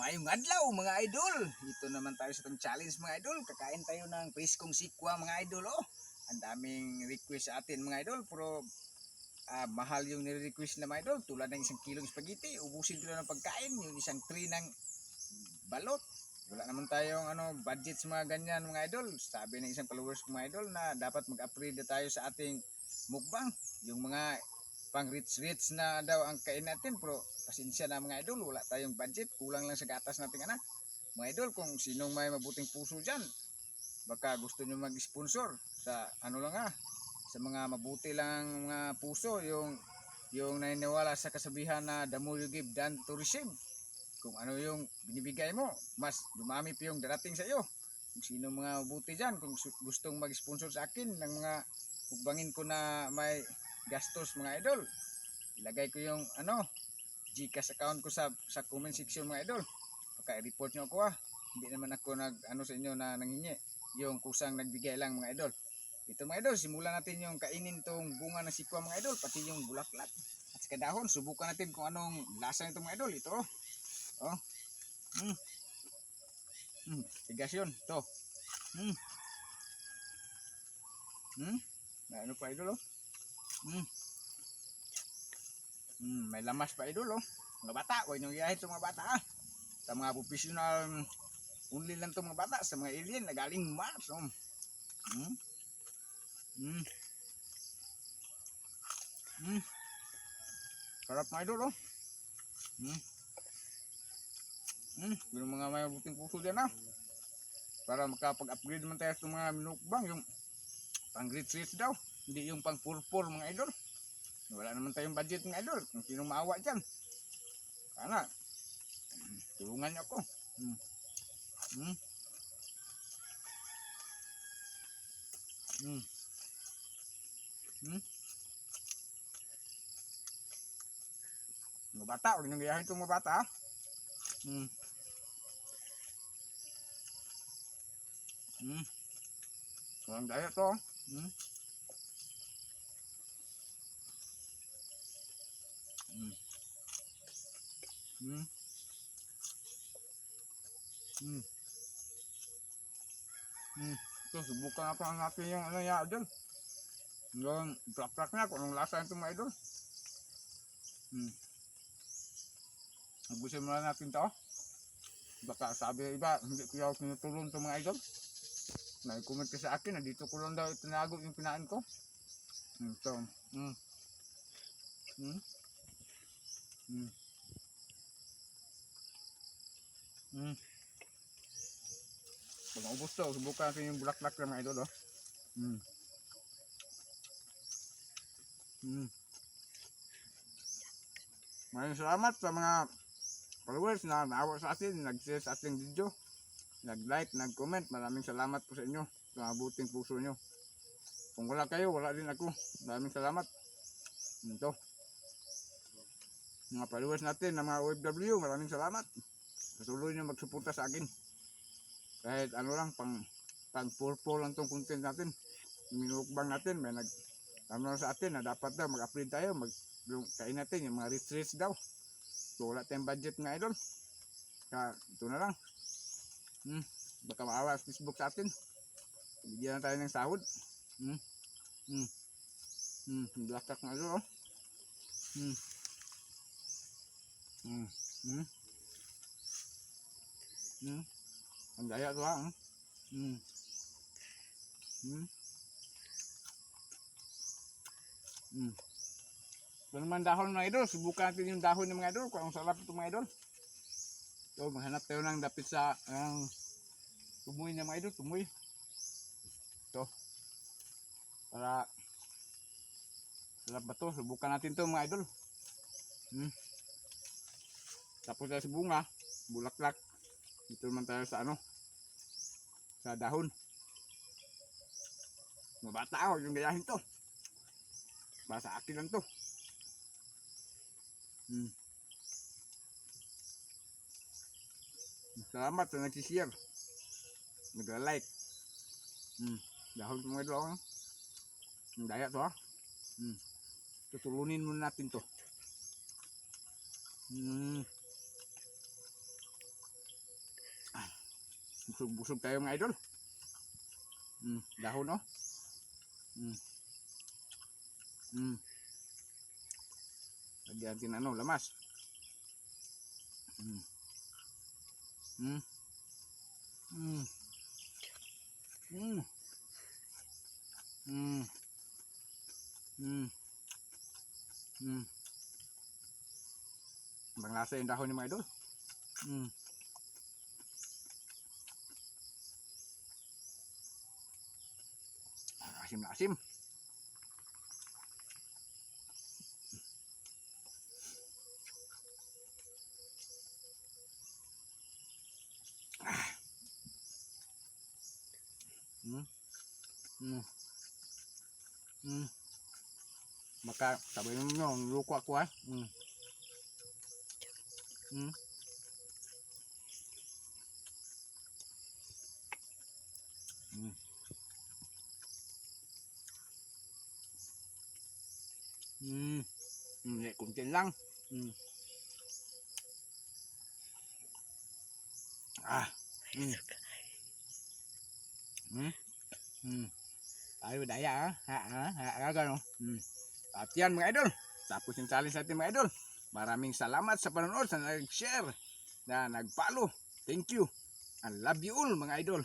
Mayong adlaw mga idol. Ito naman tayo sa itong challenge mga idol. Kakain tayo ng preskong sikwa mga idol. Oh. Ang daming request sa atin mga idol. Pero mahal yung nire-request na mga idol. Tulad ng 1 kilong spaghetti. Ubusin ko na ng pagkain. Yung 1 tray ng balot. Wala naman tayong budget sa mga ganyan mga idol. Sabi ng isang followers ko mga idol na dapat mag-upgrade na tayo sa ating mukbang. Yung mga pang rich na daw ang kain natin, pero pasensya na mga idol, wala tayong budget, kulang lang sa gatas nating anak mga idol. Kung sinong may mabuting puso dyan, baka gusto nyo mag-sponsor sa sa mga mabuti lang mga puso, yung naniniwala sa kasabihan na the more you give than to receive. Kung ano yung binibigay mo, mas dumami pa yung darating sa iyo. Kung sino mga mabuti dyan, kung gustong mag-sponsor sa akin ng mga mukbangin ko na may gastos mga idol, ilagay ko yung Gcash account ko sa comment section mga idol. Pagka-report nyo ako hindi naman ako sa inyo na nanghingi, yung kusang nagbigay lang mga idol. Ito mga idol, simulan natin yung kainin tong bunga ng sikwa mga idol, pati yung bulaklak at saka dahon. Subukan natin kung anong lasa nito mga idol. Ito tigas yun to. Ano pa idol may lamas pa idol mga bata, huwag nyo iyahin sa mga bata sa mga professional only lang to mga bata, sa mga alien na galing Mars sarap mga idol yung mga may buting puso dyan para makapag-upgrade naman tayo sa mga minukbang, yung pang rich daw, hindi yung pang purpur mga idol. Wala naman tayong budget mga idol. Kung sinong maawa dyan, sana tulungan niyo ako. Mga bata, huwag nang gayahin itong mga bata walang daya to ito, subukan natin yung niya idol, yung plak niya kung anong lasa nito mga idol. Abusin muna natin to, baka sabi iba hindi ko yung tinutulong to mga idol. Nag-comment ka sa akin na dito ko lang daw itinago yung pinain ko. Ito pag maubos to, subukan natin yung bulaklak ng mga idol Maraming salamat sa mga followers na naawa sa atin, nag-share sa ating video, nag-like, nag-comment. Maraming salamat po sa inyo, sa mabuting puso nyo. Kung wala kayo, wala din ako. Maraming salamat. Ito, mga followers natin na mga OFW, maraming salamat. Patuloy nyo magsuporta sa akin. Kahit lang, pang purple lang tong content natin. Minukbang natin, may nag-tama sa atin na dapat daw mag-upgrade tayo, kain natin yung mga rich daw. So wala tayong budget nga idol, kaya ito na lang. Baka maawa sa Facebook sa atin, bigyan na tayo ng sahod. Blakak nga idol ang daya to ito naman dahon mga idol, subukan natin yung dahon ng mga idol kung ang sarap ito mga idol. So maghanap tayo ng dapit sa tumoy na mga idol, tumoy ito para sarap ba ito. Subukan natin ito mga idol. Tapos tayo sa bunga, bulaklak. Dito naman tayo sa sa dahon. Mga bata huwag yung gayahin to, para sa akin lang to. Salamat sa nagsishare, nagla-like. Dahon mga idol ang daya to tutulunin muna natin to. Busog-busog tayo mga idol. Dahon oh. Lagyan natin ano, lamas. Mm. Mm. Mm. Mm. Mm. Mm. Mm. Ibang lasa yung dahon ni mga idol. Asim na asim. Maka sabi nyo, luko ako ha. Kunti lang. Tayo daya ha. Gano. At yan mga idol. Tapos yung challenge natin mga idol. Maraming salamat sa panonood, sa nag-share, na nag-follow. Thank you. I love you all mga idol.